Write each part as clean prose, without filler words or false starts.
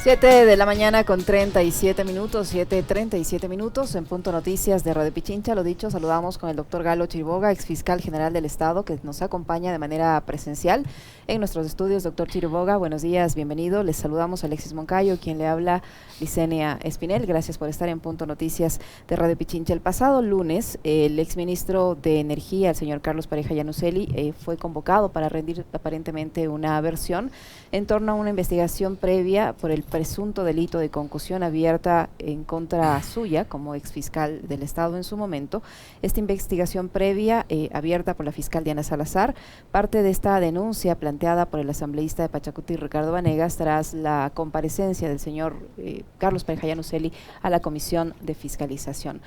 7 de la mañana con 37 minutos, 7:37 minutos, en Punto Noticias de Radio Pichincha. Lo dicho, saludamos con el doctor Galo Chiriboga, exfiscal general del Estado, que nos acompaña de manera presencial en nuestros estudios. Doctor Chiriboga, buenos días, bienvenido. Les saludamos a Alexis Moncayo, quien le habla, Licenia Espinel. Gracias por estar en Punto Noticias de Radio Pichincha. El pasado lunes, el exministro de Energía, el señor Carlos Pareja Llanuselli, fue convocado para rendir aparentemente una versión en torno a una investigación previa por el presunto delito de concusión abierta en contra suya como exfiscal del Estado en su momento. Esta investigación previa abierta por la fiscal Diana Salazar, parte de esta denuncia planteada por el asambleísta de Pachacuti, Ricardo Vanegas, tras la comparecencia del señor Carlos Pareja Llanuselli a la Comisión de Fiscalización.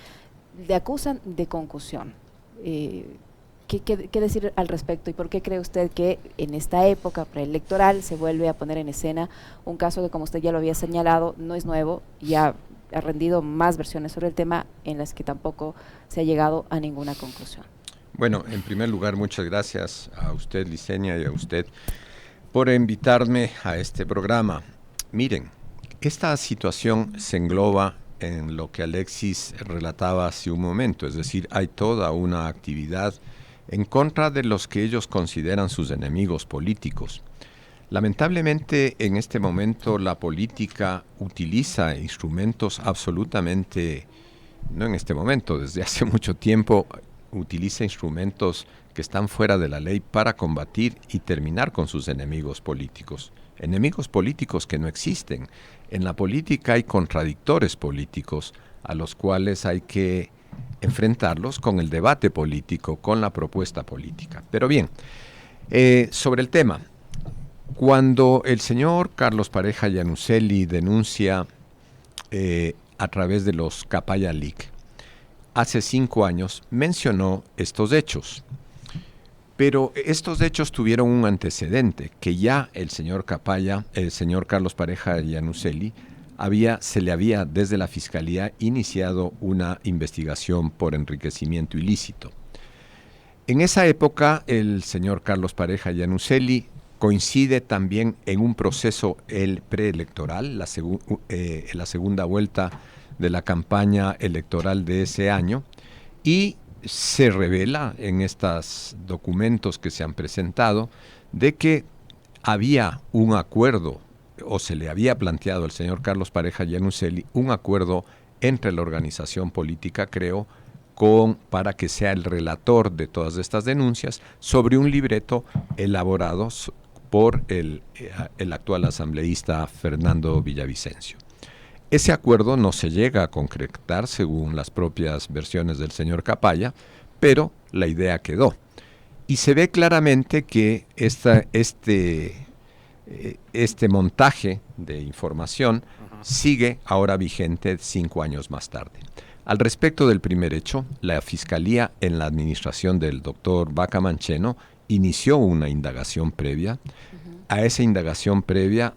Le acusan de concusión. ¿Qué decir al respecto y por qué cree usted que en esta época preelectoral se vuelve a poner en escena un caso que, como usted ya lo había señalado, no es nuevo, ya ha rendido más versiones sobre el tema en las que tampoco se ha llegado a ninguna conclusión? Bueno, en primer lugar, muchas gracias a usted, Licenia, y a usted por invitarme a este programa. Miren, esta situación se engloba en lo que Alexis relataba hace un momento, es decir, hay toda una actividad en contra de los que ellos consideran sus enemigos políticos. Lamentablemente, en este momento, la política utiliza instrumentos absolutamente, no en este momento, desde hace mucho tiempo, utiliza instrumentos que están fuera de la ley para combatir y terminar con sus enemigos políticos. Enemigos políticos que no existen. En la política hay contradictores políticos a los cuales hay que enfrentarlos con el debate político, con la propuesta política. Pero bien, sobre el tema, cuando el señor Carlos Pareja Llanuselli denuncia a través de los Capaya Leak, hace 5 años mencionó estos hechos, pero estos hechos tuvieron un antecedente, que ya el señor Carlos Pareja Llanuselli, se le había desde la Fiscalía iniciado una investigación por enriquecimiento ilícito. En esa época, el señor Carlos Pareja Llanuselli coincide también en un proceso preelectoral, la segunda vuelta de la campaña electoral de ese año, y se revela en estos documentos que se han presentado de que había un acuerdo, o se le había planteado al señor Carlos Pareja Llanuselli un acuerdo entre la organización política, creo, para que sea el relator de todas estas denuncias sobre un libreto elaborado por el actual asambleísta Fernando Villavicencio. Ese acuerdo no se llega a concretar según las propias versiones del señor Capaya, pero la idea quedó. Y se ve claramente que este montaje de información sigue ahora vigente 5 años más tarde. Al respecto del primer hecho, la Fiscalía en la administración del doctor Vaca Mancheno inició una indagación previa. A esa indagación previa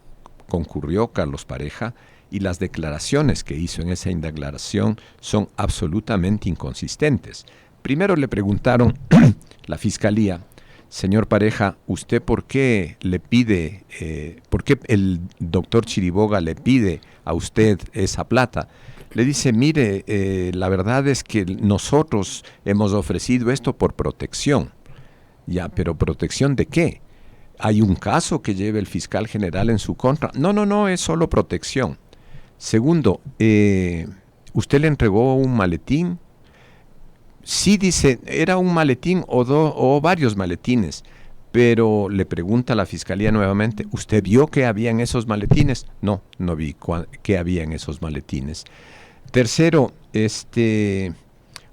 concurrió Carlos Pareja y las declaraciones que hizo en esa indagación son absolutamente inconsistentes. Primero le preguntaron la Fiscalía: señor Pareja, ¿usted por qué el doctor Chiriboga le pide a usted esa plata? Le dice: mire, la verdad es que nosotros hemos ofrecido esto por protección. Ya, pero ¿protección de qué? ¿Hay un caso que lleve el fiscal general en su contra? No, es solo protección. Segundo, ¿usted le entregó un maletín? Sí, dice, era un maletín o varios maletines, pero le pregunta a la Fiscalía nuevamente: ¿usted vio qué había en esos maletines? No vi qué había en esos maletines. Tercero,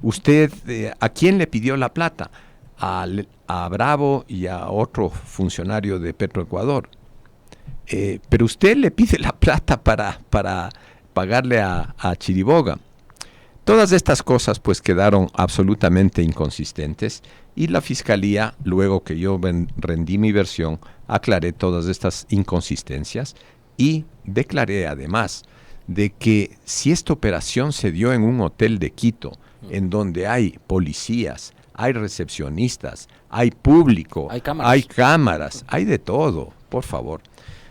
¿usted a quién le pidió la plata? A Bravo y a otro funcionario de Petroecuador. Pero usted le pide la plata para pagarle a Chiriboga. Todas estas cosas pues quedaron absolutamente inconsistentes y la Fiscalía, luego que yo rendí mi versión, aclaré todas estas inconsistencias y declaré además de que si esta operación se dio en un hotel de Quito, en donde hay policías, hay recepcionistas, hay público, hay cámaras, hay de todo, por favor.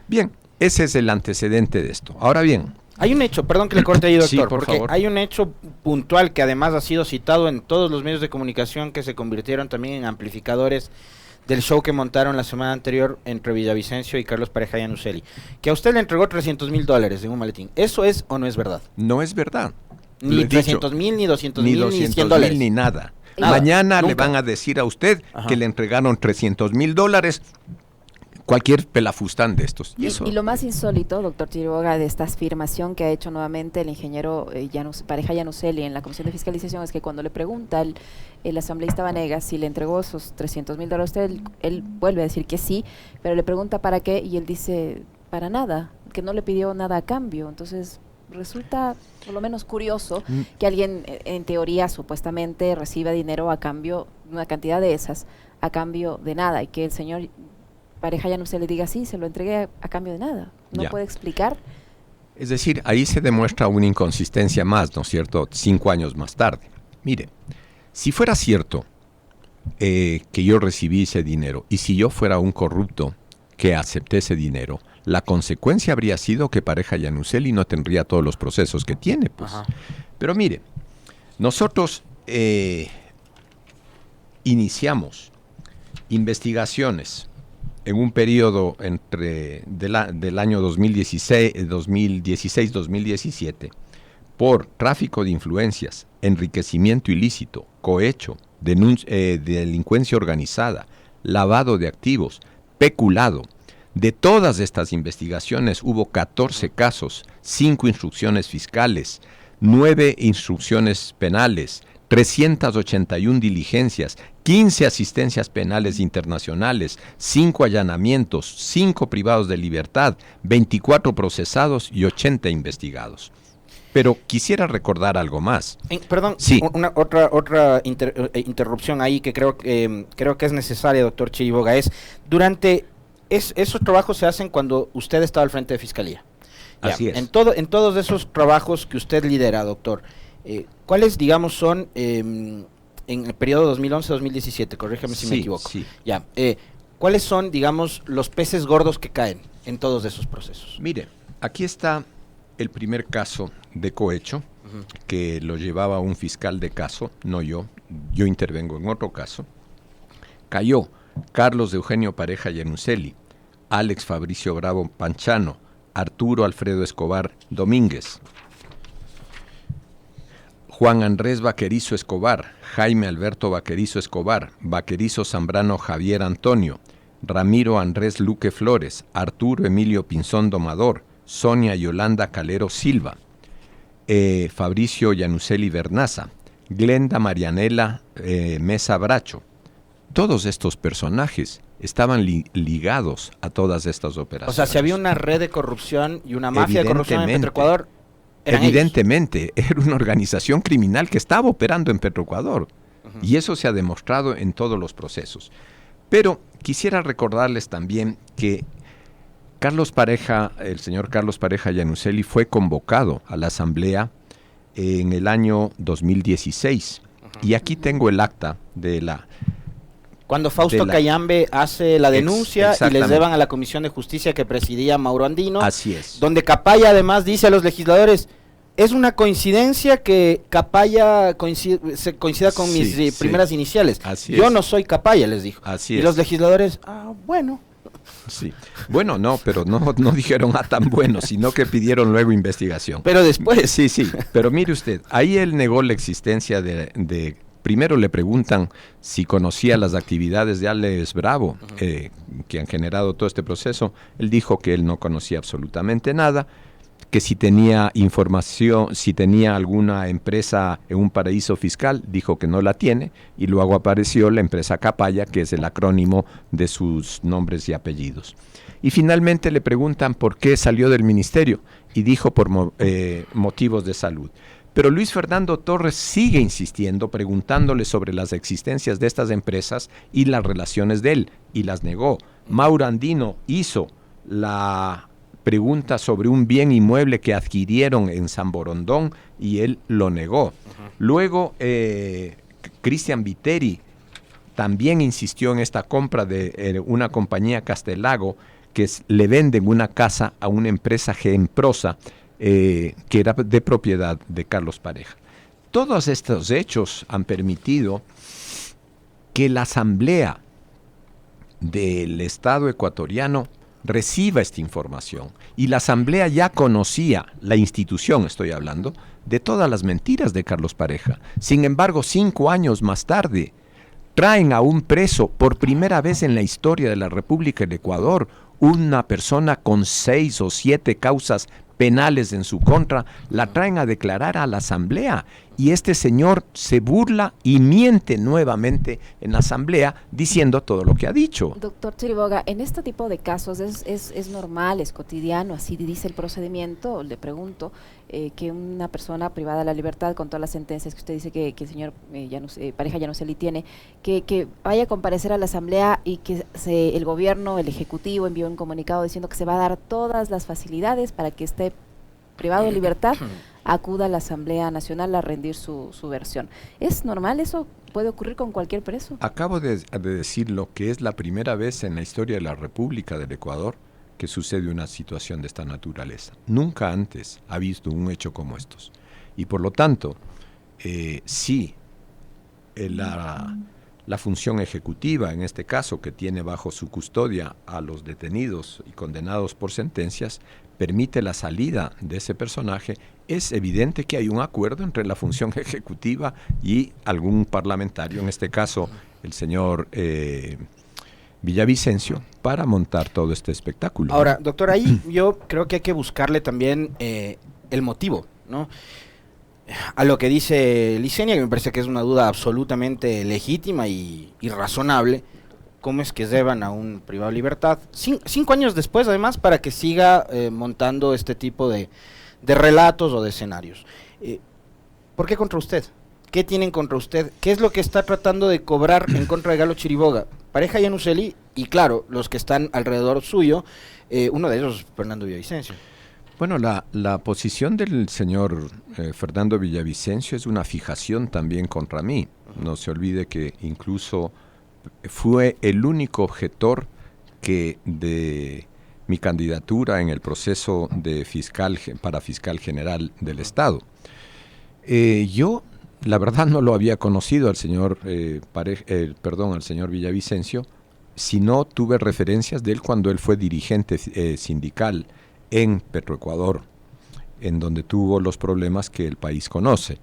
Bien, ese es el antecedente de esto. Ahora bien, hay un hecho, perdón que le corte ahí, doctor, sí, porque favor. hay un hecho puntual que además ha sido citado en todos los medios de comunicación que se convirtieron también en amplificadores del show que montaron la semana anterior entre Villavicencio y Carlos Pareja Yanuseli, que a usted le entregó $300,000 en un maletín. ¿Eso es o no es verdad? No es verdad. Ni 300,000, ni 200,000, ni $100,000. Ni nada. Nada, Mañana nunca le van a decir a usted Ajá. que le entregaron $300,000, cualquier pelafustán de estos. Y lo más insólito, doctor Chiriboga, de esta afirmación que ha hecho nuevamente el ingeniero Pareja Yanuseli en la Comisión de Fiscalización es que cuando le pregunta el asambleísta Vanegas si le entregó esos $300,000 a usted, él vuelve a decir que sí, pero le pregunta para qué y él dice para nada, que no le pidió nada a cambio. Entonces resulta por lo menos curioso que alguien en teoría supuestamente reciba dinero a cambio, una cantidad de esas, a cambio de nada, y que el señor Pareja Yanuseli le diga sí, se lo entregué a cambio de nada. ¿No Ya. puede explicar? Es decir, ahí se demuestra una inconsistencia más, ¿no es cierto? 5 años más tarde. Mire, si fuera cierto que yo recibí ese dinero y si yo fuera un corrupto que acepté ese dinero, la consecuencia habría sido que Pareja Yanuseli no tendría todos los procesos que tiene, pues. Ajá. Pero mire, nosotros iniciamos investigaciones en un periodo del año 2016-2017 por tráfico de influencias, enriquecimiento ilícito, cohecho, delincuencia organizada, lavado de activos, peculado. De todas estas investigaciones hubo 14 casos, 5 instrucciones fiscales, 9 instrucciones penales, 381 diligencias, 15 asistencias penales internacionales, 5 allanamientos, 5 privados de libertad, 24 procesados y 80 investigados. Pero quisiera recordar algo más. Perdón, Sí. otra interrupción ahí que creo que es necesaria, doctor Chiriboga, es esos trabajos se hacen cuando usted estaba al frente de Fiscalía. Ya, Así es. En todos esos trabajos que usted lidera, doctor, ¿cuáles, digamos, son en el periodo 2011-2017? Corrígeme si me equivoco. Sí. Ya, ¿cuáles son, digamos, los peces gordos que caen en todos esos procesos? Mire, aquí está el primer caso de cohecho, que lo llevaba un fiscal de caso, no yo intervengo en otro caso. Cayó Carlos Eugenio Pareja Yanuseli, Alex Fabricio Bravo Panchano, Arturo Alfredo Escobar Domínguez, Juan Andrés Vaquerizo Escobar, Jaime Alberto Vaquerizo Escobar, Vaquerizo Zambrano Javier Antonio, Ramiro Andrés Luque Flores, Arturo Emilio Pinzón Domador, Sonia Yolanda Calero Silva, Fabricio Yanuseli Bernaza, Glenda Marianela Mesa Bracho. Todos estos personajes estaban ligados a todas estas operaciones. O sea, si había una red de corrupción y una mafia de corrupción en Petroecuador, evidentemente, era una organización criminal que estaba operando en Petroecuador. Y eso se ha demostrado en todos los procesos. Pero quisiera recordarles también que el señor Carlos Pareja Yanuseli fue convocado a la Asamblea en el año 2016. Y aquí tengo el acta de la... Cuando Fausto Cayambe hace la denuncia y les llevan a la Comisión de Justicia que presidía Mauro Andino. Así es. Donde Capaya además dice a los legisladores, es una coincidencia que Capaya coincida con mis primeras iniciales. Yo no soy Capaya, les dijo. Así y los legisladores, bueno. Sí. Bueno, no, pero no dijeron tan bueno, sino que pidieron luego investigación. Pero después. Sí. Pero mire usted, ahí él negó la existencia de primero le preguntan si conocía las actividades de Alex Bravo, que han generado todo este proceso. Él dijo que él no conocía absolutamente nada, que si tenía información, si tenía alguna empresa en un paraíso fiscal, dijo que no la tiene, y luego apareció la empresa Capaya, que es el acrónimo de sus nombres y apellidos. Y finalmente le preguntan por qué salió del ministerio, y dijo por motivos de salud. Pero Luis Fernando Torres sigue insistiendo, preguntándole sobre las existencias de estas empresas y las relaciones de él, y las negó. Mauro Andino hizo la pregunta sobre un bien inmueble que adquirieron en San Borondón y él lo negó. Luego, Cristian Viteri también insistió en esta compra de una compañía Castelago que le venden una casa a una empresa Genprosa que era de propiedad de Carlos Pareja. Todos estos hechos han permitido que la Asamblea del Estado ecuatoriano reciba esta información. Y la Asamblea ya conocía, la institución estoy hablando, de todas las mentiras de Carlos Pareja. Sin embargo, 5 años más tarde, traen a un preso por primera vez en la historia de la República del Ecuador, una persona con 6 o 7 causas penales en su contra, la traen a declarar a la Asamblea y este señor se burla y miente nuevamente en la Asamblea diciendo todo lo que ha dicho. Doctor Chiriboga, en este tipo de casos es normal, es cotidiano, así dice el procedimiento, le pregunto, que una persona privada de la libertad con todas las sentencias que usted dice que el señor Pareja Yanuseli tiene, que vaya a comparecer a la Asamblea y que el gobierno, el Ejecutivo envió un comunicado diciendo que se va a dar todas las facilidades para que esté privado de libertad, acuda a la Asamblea Nacional a rendir su versión. ¿Es normal eso? ¿Puede ocurrir con cualquier preso? Acabo de decirlo, que es la primera vez en la historia de la República del Ecuador que sucede una situación de esta naturaleza. Nunca antes ha visto un hecho como estos. Y por lo tanto, sí, la función ejecutiva, en este caso, que tiene bajo su custodia a los detenidos y condenados por sentencias, permite la salida de ese personaje. Es evidente que hay un acuerdo entre la función ejecutiva y algún parlamentario, en este caso el señor Villavicencio, para montar todo este espectáculo. Ahora, doctor, ahí yo creo que hay que buscarle también el motivo, ¿no? A lo que dice Licenia, que me parece que es una duda absolutamente legítima y razonable. ¿Cómo es que llevan a un privado de libertad 5 años después, además, para que siga montando este tipo de relatos o de escenarios? ¿Por qué contra usted? ¿Qué tienen contra usted? ¿Qué es lo que está tratando de cobrar en contra de Galo Chiriboga? Pareja Yanuseli y, claro, los que están alrededor suyo, uno de ellos, Fernando Villavicencio. Bueno, la posición del señor Fernando Villavicencio es una fijación también contra mí. No se olvide que incluso fue el único objetor que de mi candidatura en el proceso de para fiscal general del Estado. Yo, la verdad, no lo había conocido al señor, al señor Villavicencio, sino tuve referencias de él cuando él fue dirigente sindical en Petroecuador, en donde tuvo los problemas que el país conoce.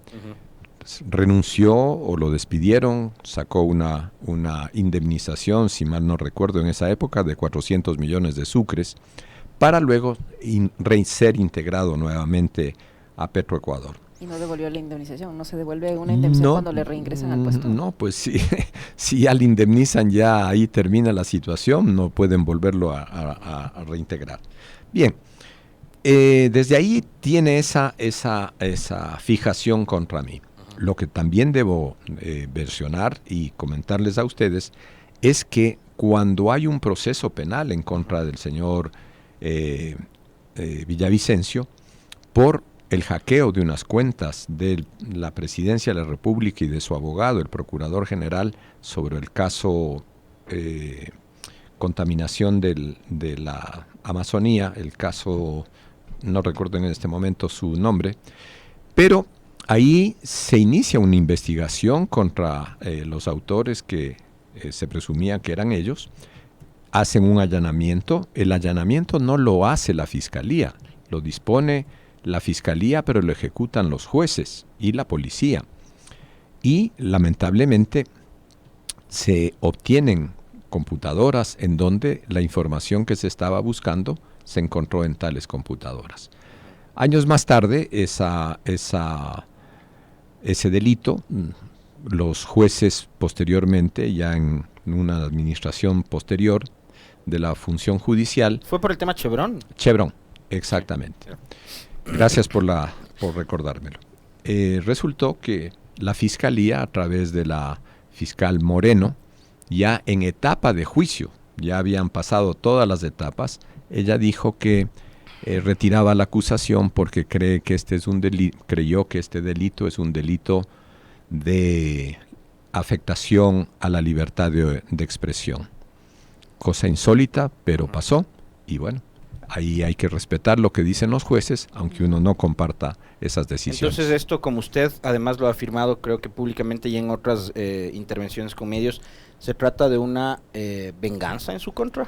Renunció o lo despidieron, sacó una indemnización, si mal no recuerdo, en esa época de 400 millones de sucres, para luego ser integrado nuevamente a Petroecuador. ¿Y no devolvió la indemnización? ¿No se devuelve una indemnización cuando le reingresan al puesto? No, pues sí, si ya le indemnizan, ya ahí termina la situación, no pueden volverlo a reintegrar. Bien, desde ahí tiene esa fijación contra mí. Lo que también debo versionar y comentarles a ustedes es que cuando hay un proceso penal en contra del señor Villavicencio por el hackeo de unas cuentas de la Presidencia de la República y de su abogado, el Procurador General, sobre el caso contaminación de la Amazonía, el caso, no recuerdo en este momento su nombre, pero ahí se inicia una investigación contra los autores que se presumía que eran ellos, hacen un allanamiento, el allanamiento no lo hace la Fiscalía, lo dispone la Fiscalía, pero lo ejecutan los jueces y la policía. Y lamentablemente se obtienen computadoras en donde la información que se estaba buscando se encontró en tales computadoras. Años más tarde, ese delito, los jueces posteriormente, ya en una administración posterior de la función judicial... ¿Fue por el tema Chevron? Chevron, exactamente. Gracias por recordármelo. Resultó que la Fiscalía, a través de la fiscal Moreno, ya en etapa de juicio, ya habían pasado todas las etapas, ella dijo que retiraba la acusación porque creyó que este delito es un delito de afectación a la libertad de expresión. Cosa insólita, pero pasó, y bueno, ahí hay que respetar lo que dicen los jueces, aunque uno no comparta esas decisiones. Entonces esto, como usted además lo ha afirmado, creo que públicamente y en otras intervenciones con medios, ¿se trata de una venganza en su contra?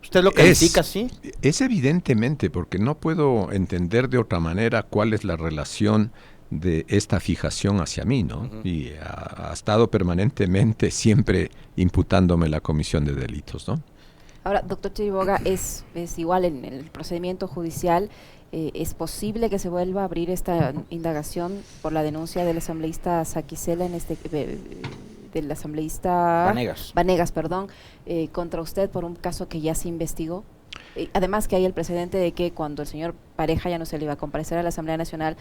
¿Usted lo califica así? Es evidentemente, porque no puedo entender de otra manera cuál es la relación de esta fijación hacia mí, ¿no? Y ha estado permanentemente siempre imputándome la comisión de delitos, ¿no? Ahora, doctor Chiriboga, es igual en el procedimiento judicial, ¿es posible que se vuelva a abrir esta indagación por la denuncia del asambleísta Saquicela, del asambleísta Vanegas, contra usted por un caso que ya se investigó? Además que hay el precedente de que cuando el señor Pareja ya no se le iba a comparecer a la Asamblea Nacional,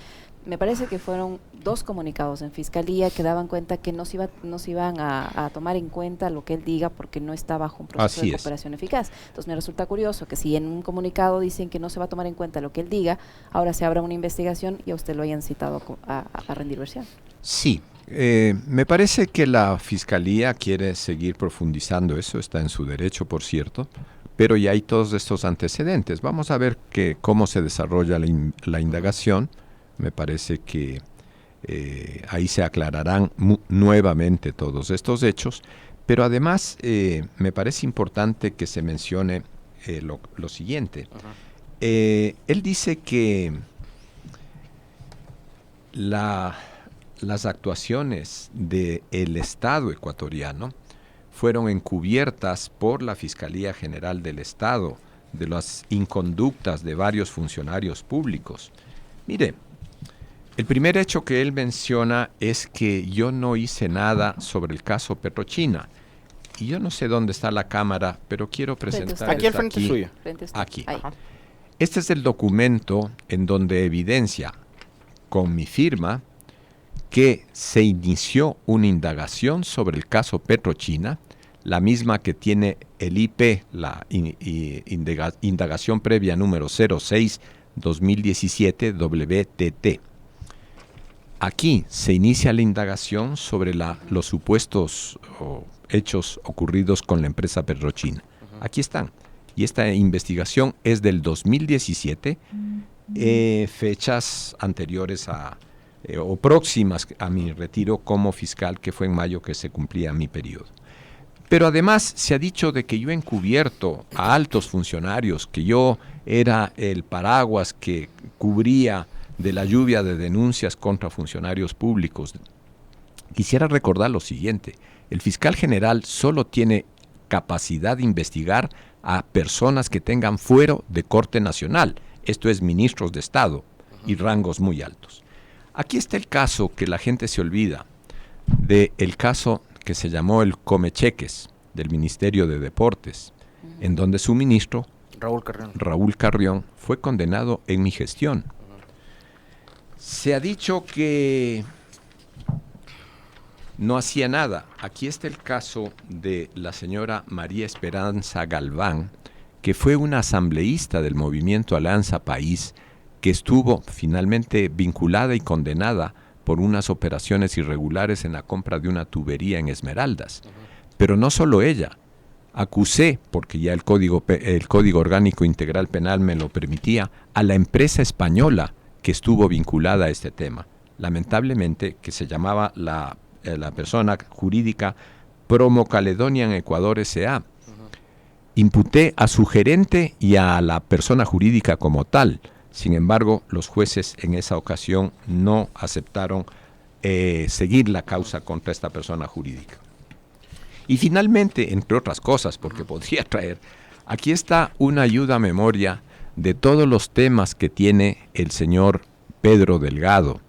me parece que fueron 2 comunicados en Fiscalía que daban cuenta que no se iban a tomar en cuenta lo que él diga porque no está bajo un proceso de cooperación eficaz. Entonces me resulta curioso que si en un comunicado dicen que no se va a tomar en cuenta lo que él diga, ahora se abra una investigación y a usted lo hayan citado a rendir versión. Sí, me parece que la Fiscalía quiere seguir profundizando eso, está en su derecho, por cierto, pero ya hay todos estos antecedentes. Vamos a ver cómo se desarrolla la indagación. Me parece que ahí se aclararán nuevamente todos estos hechos, pero además me parece importante que se mencione lo siguiente. Él dice que las actuaciones del Estado ecuatoriano fueron encubiertas por la Fiscalía General del Estado de las inconductas de varios funcionarios públicos. Mire, el primer hecho que él menciona es que yo no hice nada sobre el caso Petrochina. Y yo no sé dónde está la cámara, pero quiero presentar aquí al frente suyo. Aquí. Este es el documento en donde evidencia con mi firma que se inició una indagación sobre el caso Petrochina, la misma que tiene el IP, la indagación previa número 06-2017 WTT. Aquí se inicia la indagación sobre los supuestos hechos ocurridos con la empresa Petrochina. Aquí están. Y esta investigación es del 2017, fechas anteriores o próximas a mi retiro como fiscal, que fue en mayo que se cumplía mi periodo. Pero además se ha dicho de que yo he encubierto a altos funcionarios, que yo era el paraguas que cubría de la lluvia de denuncias contra funcionarios públicos. Quisiera recordar lo siguiente: el fiscal general solo tiene capacidad de investigar a personas que tengan fuero de Corte Nacional, esto es ministros de Estado y rangos muy altos. Aquí está el caso que la gente se olvida, del caso que se llamó el Comecheques del Ministerio de Deportes, en donde su ministro, Raúl Carrión, fue condenado en mi gestión. Se ha dicho que no hacía nada. Aquí está el caso de la señora María Esperanza Galván, que fue una asambleísta del movimiento Alianza País, que estuvo finalmente vinculada y condenada por unas operaciones irregulares en la compra de una tubería en Esmeraldas. Pero no solo ella. Acusé, porque ya el Código Orgánico Integral Penal me lo permitía, a la empresa española que estuvo vinculada a este tema. Lamentablemente, que se llamaba la persona jurídica Promo Caledonia en Ecuador S.A. Imputé a su gerente y a la persona jurídica como tal. Sin embargo, los jueces en esa ocasión no aceptaron seguir la causa contra esta persona jurídica. Y finalmente, entre otras cosas, porque podría traer, aquí está una ayuda a memoria de todos los temas que tiene el señor Pedro Delgado,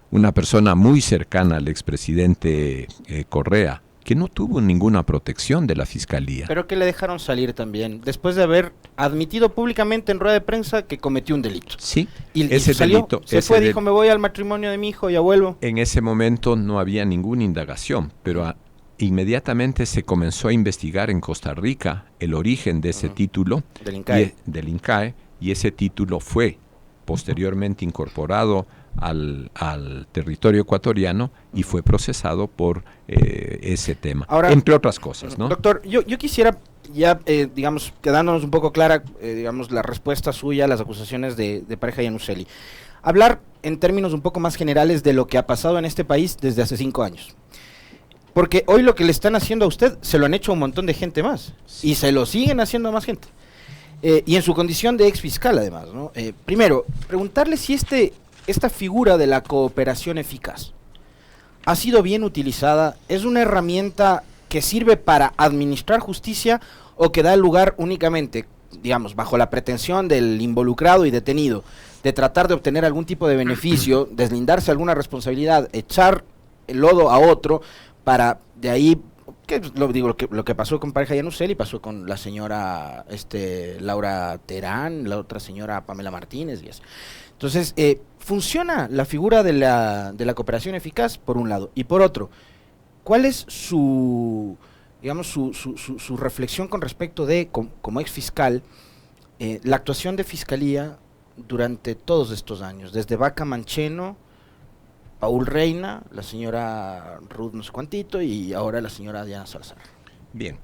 una persona muy cercana al expresidente Correa, que no tuvo ninguna protección de la Fiscalía. Pero que le dejaron salir también, después de haber admitido públicamente en rueda de prensa que cometió un delito. Sí, y salió, dijo, me voy al matrimonio de mi hijo, ya vuelvo. En ese momento no había ninguna indagación, pero inmediatamente se comenzó a investigar en Costa Rica el origen de ese título del INCAE, y ese título fue posteriormente incorporado al territorio ecuatoriano y fue procesado por ese tema, ahora, entre otras cosas, ¿no? Doctor, yo quisiera ya, digamos, quedándonos un poco clara, digamos, la respuesta suya a las acusaciones de Pareja Yanuseli. Hablar en términos un poco más generales de lo que ha pasado en este país desde hace 5 años. Porque hoy lo que le están haciendo a usted, se lo han hecho a un montón de gente más. Sí. Y se lo siguen haciendo a más gente. Y en su condición de ex fiscal, además, ¿no? Primero, preguntarle si esta figura de la cooperación eficaz ha sido bien utilizada, es una herramienta que sirve para administrar justicia o que da lugar únicamente, digamos, bajo la pretensión del involucrado y detenido, de tratar de obtener algún tipo de beneficio, deslindarse alguna responsabilidad, echar el lodo a otro, para de ahí, lo que pasó con Pareja Yanuseli pasó con la señora Laura Terán, la otra señora Pamela Martínez y eso. Entonces, funciona la figura de la cooperación eficaz, por un lado, y por otro, ¿cuál es su reflexión con respecto de, como ex fiscal, la actuación de Fiscalía durante todos estos años, desde Vaca Mancheno, Paul Reina, la señora Ruth no sé cuantito y ahora la señora Diana Salazar? Bien,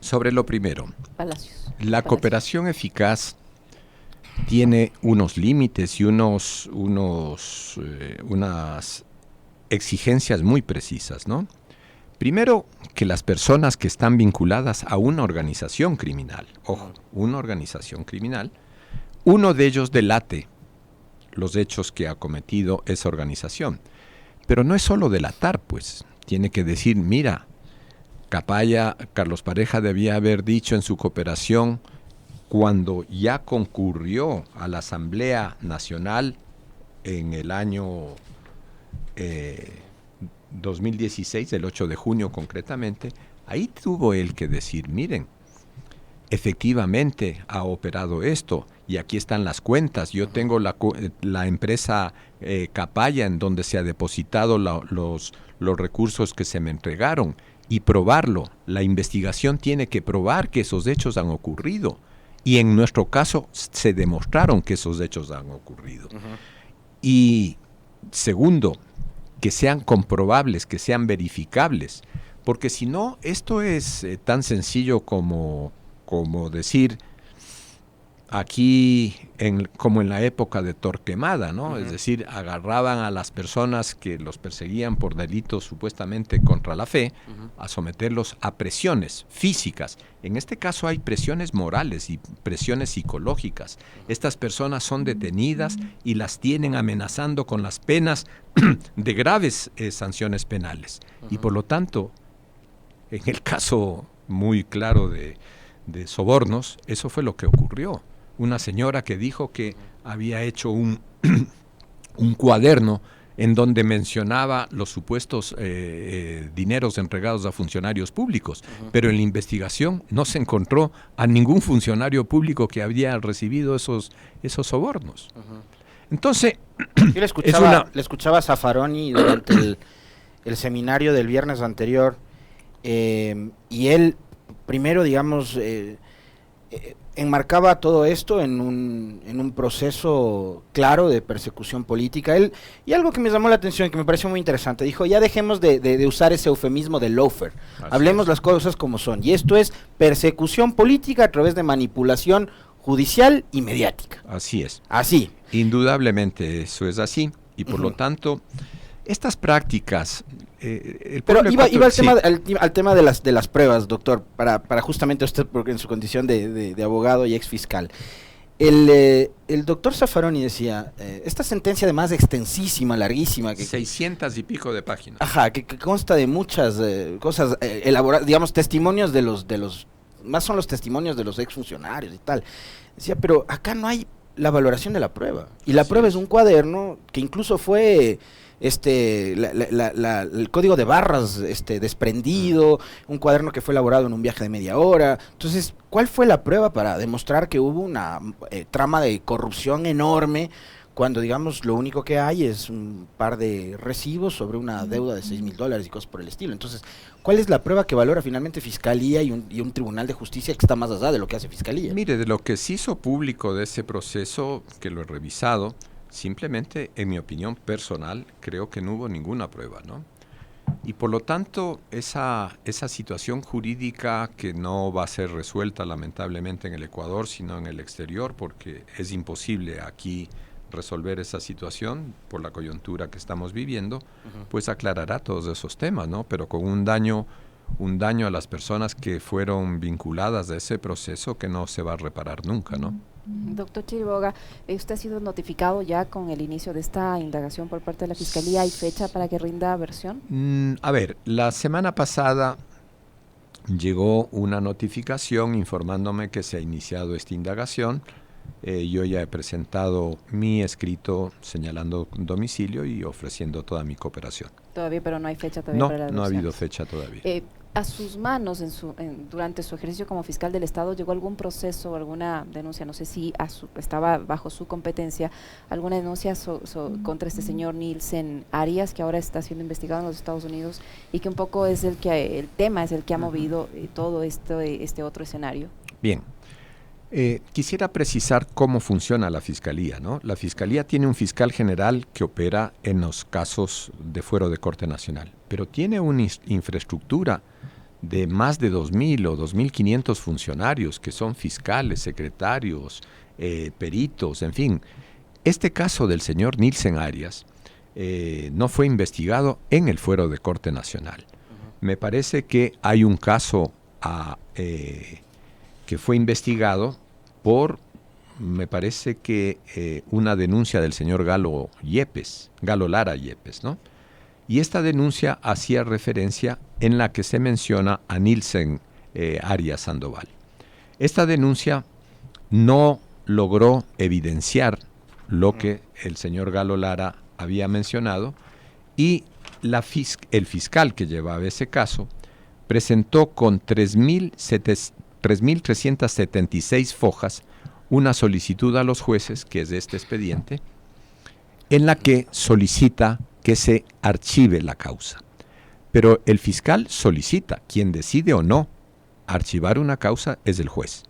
sobre lo primero, Palacios. la cooperación eficaz tiene unos límites y unas exigencias muy precisas, ¿no? Primero, que las personas que están vinculadas a una organización criminal, ojo, una organización criminal, uno de ellos delate los hechos que ha cometido esa organización. Pero no es solo delatar, pues, tiene que decir, mira, Capaya, Carlos Pareja debía haber dicho en su cooperación, cuando ya concurrió a la Asamblea Nacional en el año 2016, el 8 de junio concretamente, ahí tuvo él que decir, miren, efectivamente ha operado esto y aquí están las cuentas, yo tengo la empresa Capaya en donde se ha depositado los recursos que se me entregaron y probarlo. La investigación tiene que probar que esos hechos han ocurrido y en nuestro caso se demostraron que esos hechos han ocurrido. Y segundo, que sean comprobables, que sean verificables, porque si no, esto es tan sencillo como decir aquí como en la época de Torquemada, ¿no? Es decir, agarraban a las personas que los perseguían por delitos supuestamente contra la fe, a someterlos a presiones físicas. En este caso hay presiones morales y presiones psicológicas. Estas personas son detenidas y las tienen amenazando con las penas de graves sanciones penales. Y por lo tanto, en el caso muy claro de sobornos, eso fue lo que ocurrió. Una señora que dijo que había hecho un cuaderno en donde mencionaba los supuestos dineros entregados a funcionarios públicos, pero en la investigación no se encontró a ningún funcionario público que había recibido esos sobornos. Entonces, yo le escuchaba a Zaffaroni durante el seminario del viernes anterior, y él primero, digamos, enmarcaba todo esto en un proceso claro de persecución política. Y algo que me llamó la atención, que me pareció muy interesante, dijo, ya dejemos de usar ese eufemismo de loafer, hablemos las cosas como son, y esto es persecución política a través de manipulación judicial y mediática. Así es. Así. Indudablemente eso es así, y por lo tanto, estas prácticas... Pero iba al tema de las pruebas, doctor, para justamente usted, porque en su condición de abogado y ex fiscal. El doctor Zaffaroni decía, esta sentencia además extensísima, larguísima, 600 y pico de páginas. Ajá, que consta de muchas cosas elaboradas, digamos, testimonios de los más son los testimonios de los exfuncionarios y tal. Decía, pero acá no hay la valoración de la prueba. Y la prueba es un cuaderno que incluso fue el código de barras desprendido, un cuaderno que fue elaborado en un viaje de media hora. Entonces, ¿cuál fue la prueba para demostrar que hubo una trama de corrupción enorme cuando, digamos, lo único que hay es un par de recibos sobre una deuda de $6,000 y cosas por el estilo? Entonces, ¿cuál es la prueba que valora finalmente Fiscalía y un tribunal de justicia que está más allá de lo que hace Fiscalía? Mire, de lo que se hizo público de ese proceso, que lo he revisado, simplemente, en mi opinión personal, creo que no hubo ninguna prueba, ¿no? Y por lo tanto, esa situación jurídica que no va a ser resuelta lamentablemente en el Ecuador, sino en el exterior, porque es imposible aquí resolver esa situación por la coyuntura que estamos viviendo, pues aclarará todos esos temas, ¿no? Pero con un daño a las personas que fueron vinculadas a ese proceso que no se va a reparar nunca, ¿no? Doctor Chiriboga, ¿usted ha sido notificado ya con el inicio de esta indagación por parte de la Fiscalía? ¿Hay fecha para que rinda versión? A ver, la semana pasada llegó una notificación informándome que se ha iniciado esta indagación. Yo ya he presentado mi escrito señalando domicilio y ofreciendo toda mi cooperación. Todavía, pero no hay fecha todavía para la No ha denuncia. habido fecha todavía. ¿A sus manos durante su ejercicio como fiscal del Estado llegó algún proceso o alguna denuncia? No sé si estaba bajo su competencia alguna denuncia contra este señor Nielsen Arias, que ahora está siendo investigado en los Estados Unidos y que un poco es el tema es el que ha movido todo este otro escenario. Bien. Quisiera precisar cómo funciona la Fiscalía, ¿no? La Fiscalía tiene un fiscal general que opera en los casos de fuero de Corte Nacional, pero tiene una infraestructura de más de 2.000 o 2.500 funcionarios que son fiscales, secretarios, peritos, en fin. Este caso del señor Nielsen Arias no fue investigado en el fuero de Corte Nacional. Me parece que hay un caso que fue investigado por, me parece que una denuncia del señor Galo Lara Yepes, ¿no? Y esta denuncia hacía referencia en la que se menciona a Nielsen Arias Sandoval. Esta denuncia no logró evidenciar lo que el señor Galo Lara había mencionado y el fiscal que llevaba ese caso presentó con 3.376 fojas una solicitud a los jueces, que es de este expediente, en la que solicita que se archive la causa. Pero el fiscal solicita, quien decide o no archivar una causa es el juez.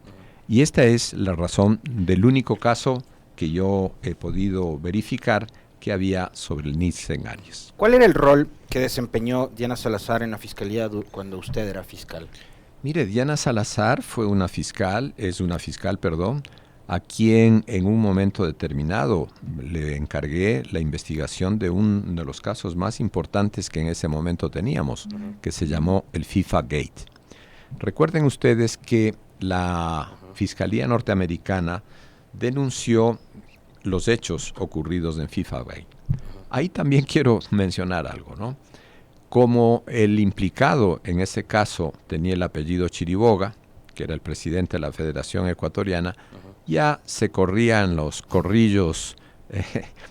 Y esta es la razón del único caso que yo he podido verificar que había sobre el Nielsen Arias. ¿Cuál era el rol que desempeñó Diana Salazar en la Fiscalía cuando usted era fiscal? Mire, Diana Salazar es una fiscal, a quien en un momento determinado le encargué la investigación de uno de los casos más importantes que en ese momento teníamos, que se llamó el FIFA Gate. Recuerden ustedes que la Fiscalía norteamericana denunció los hechos ocurridos en FIFA Gate. Ahí también quiero mencionar algo, ¿no? Como el implicado en ese caso tenía el apellido Chiriboga, que era el presidente de la Federación Ecuatoriana, ya se corrían los corrillos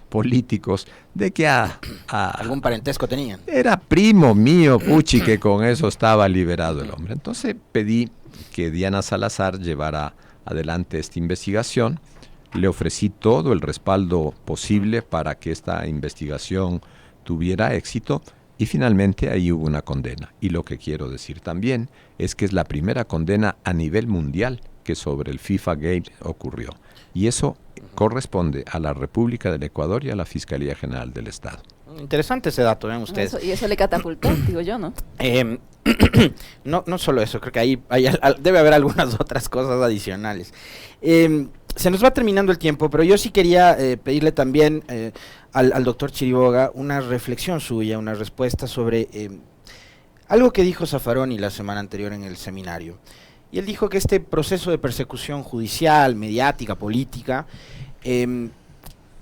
políticos de que algún parentesco tenían. Era primo mío, puchi, que con eso estaba liberado el hombre. Entonces pedí que Diana Salazar llevara adelante esta investigación. Le ofrecí todo el respaldo posible para que esta investigación tuviera éxito y finalmente ahí hubo una condena. Y lo que quiero decir también es que es la primera condena a nivel mundial que sobre el FIFA Gate ocurrió. Y eso corresponde a la República del Ecuador y a la Fiscalía General del Estado. Interesante ese dato, vean ustedes. Y eso le catapultó, digo yo, ¿no? No solo eso, creo que debe haber algunas otras cosas adicionales. Se nos va terminando el tiempo, pero yo sí quería pedirle también al doctor Chiriboga una reflexión suya, una respuesta sobre algo que dijo Zaffaroni la semana anterior en el seminario. Y él dijo que este proceso de persecución judicial, mediática, política,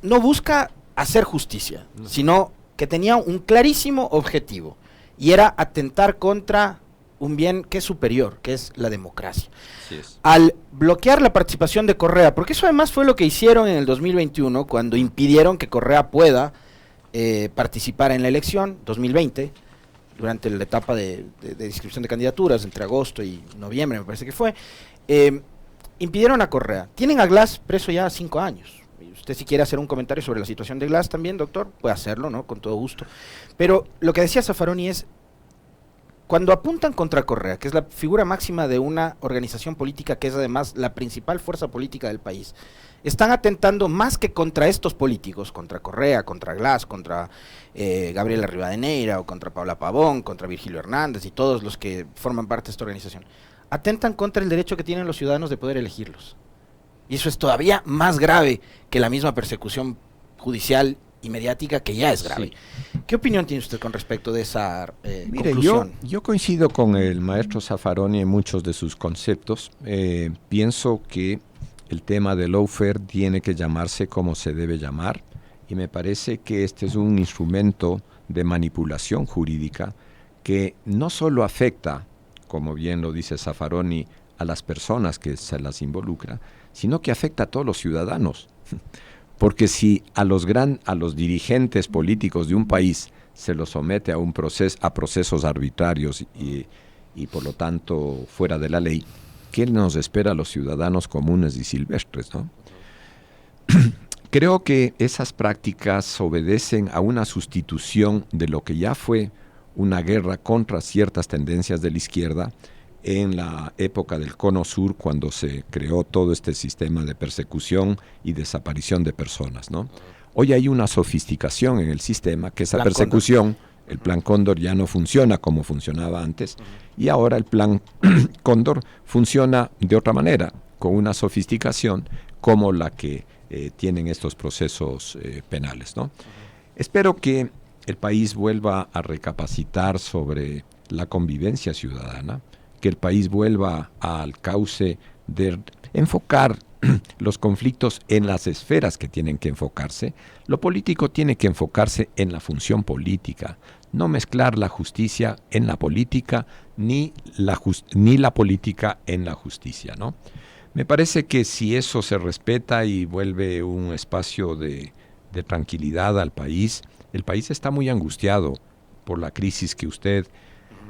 no busca hacer justicia, sino que tenía un clarísimo objetivo, y era atentar contra un bien que es superior, que es la democracia. Así es. Al bloquear la participación de Correa, porque eso además fue lo que hicieron en el 2021, cuando impidieron que Correa pueda participar en la elección 2020, durante la etapa de inscripción de candidaturas, entre agosto y noviembre, me parece que fue, impidieron a Correa. Tienen a Glass preso ya 5 años. Usted si quiere hacer un comentario sobre la situación de Glass también, doctor, puede hacerlo, ¿no? Con todo gusto. Pero lo que decía Zaffaroni es, cuando apuntan contra Correa, que es la figura máxima de una organización política que es además la principal fuerza política del país, están atentando más que contra estos políticos, contra Correa, contra Glass, contra Gabriela Rivadeneira o contra Paula Pavón, contra Virgilio Hernández y todos los que forman parte de esta organización. Atentan contra el derecho que tienen los ciudadanos de poder elegirlos. Y eso es todavía más grave que la misma persecución judicial y mediática, que ya es grave. Sí. ¿Qué opinión tiene usted con respecto de esa conclusión? Yo coincido con el maestro Zaffaroni en muchos de sus conceptos. Pienso que el tema del lawfare tiene que llamarse como se debe llamar, y me parece que este es un instrumento de manipulación jurídica que no solo afecta, como bien lo dice Zaffaroni, a las personas que se las involucra, sino que afecta a todos los ciudadanos. Porque si a los dirigentes políticos de un país se los somete a procesos arbitrarios y por lo tanto fuera de la ley, ¿qué nos espera a los ciudadanos comunes y silvestres, ¿no? Creo que esas prácticas obedecen a una sustitución de lo que ya fue una guerra contra ciertas tendencias de la izquierda en la época del Cono Sur, cuando se creó todo este sistema de persecución y desaparición de personas, ¿no? Hoy hay una sofisticación en el sistema, que esa persecución, el Plan Cóndor, ya no funciona como funcionaba antes, y ahora el Plan Cóndor funciona de otra manera, con una sofisticación como la que tienen estos procesos penales, ¿no? Espero que el país vuelva a recapacitar sobre la convivencia ciudadana, que el país vuelva al cauce de enfocar los conflictos en las esferas que tienen que enfocarse. Lo político tiene que enfocarse en la función política, no mezclar la justicia en la política, ni la política en la justicia, ¿no? Me parece que si eso se respeta y vuelve un espacio de tranquilidad al país, el país está muy angustiado por la crisis que usted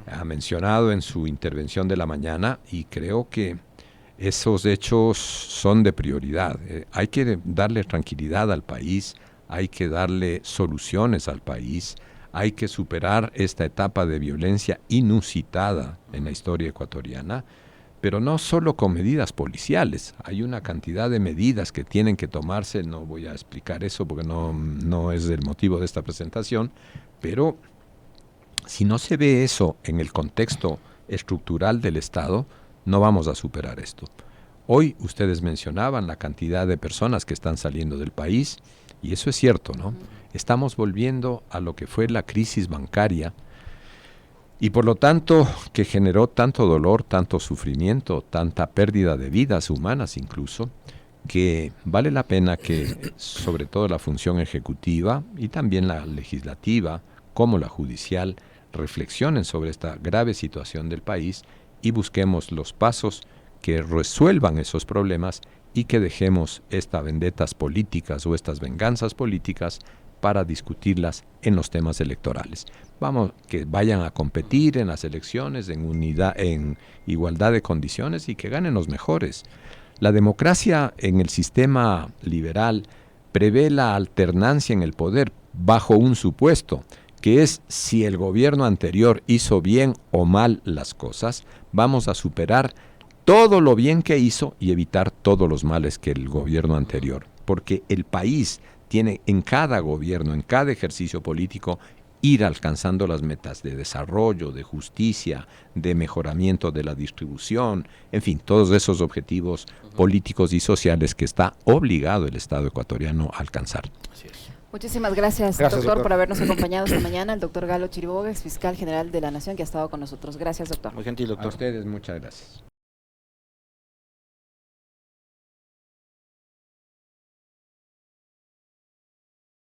ha mencionado en su intervención de la mañana, y creo que esos hechos son de prioridad. Hay que darle tranquilidad al país, hay que darle soluciones al país, hay que superar esta etapa de violencia inusitada en la historia ecuatoriana, pero no solo con medidas policiales. Hay una cantidad de medidas que tienen que tomarse, no voy a explicar eso porque no es el motivo de esta presentación, pero si no se ve eso en el contexto estructural del Estado, no vamos a superar esto. Hoy ustedes mencionaban la cantidad de personas que están saliendo del país, y eso es cierto, ¿no? Estamos volviendo a lo que fue la crisis bancaria, y por lo tanto que generó tanto dolor, tanto sufrimiento, tanta pérdida de vidas humanas incluso, que vale la pena que sobre todo la función ejecutiva y también la legislativa como la judicial reflexionen sobre esta grave situación del país y busquemos los pasos que resuelvan esos problemas, y que dejemos estas vendetas políticas o estas venganzas políticas para discutirlas en los temas electorales. Vamos, que vayan a competir en las elecciones en igualdad de condiciones y que ganen los mejores. La democracia en el sistema liberal prevé la alternancia en el poder bajo un supuesto, que es: si el gobierno anterior hizo bien o mal las cosas, vamos a superar todo lo bien que hizo y evitar todos los males que el gobierno anterior. Porque el país tiene en cada gobierno, en cada ejercicio político, ir alcanzando las metas de desarrollo, de justicia, de mejoramiento de la distribución, en fin, todos esos objetivos políticos y sociales que está obligado el Estado ecuatoriano a alcanzar. Así es. Muchísimas gracias, doctor, por habernos acompañado esta mañana. El doctor Galo Chiriboga, ex fiscal general de la Nación, que ha estado con nosotros. Gracias, doctor. Muy gentil, doctor. A ustedes, muchas gracias.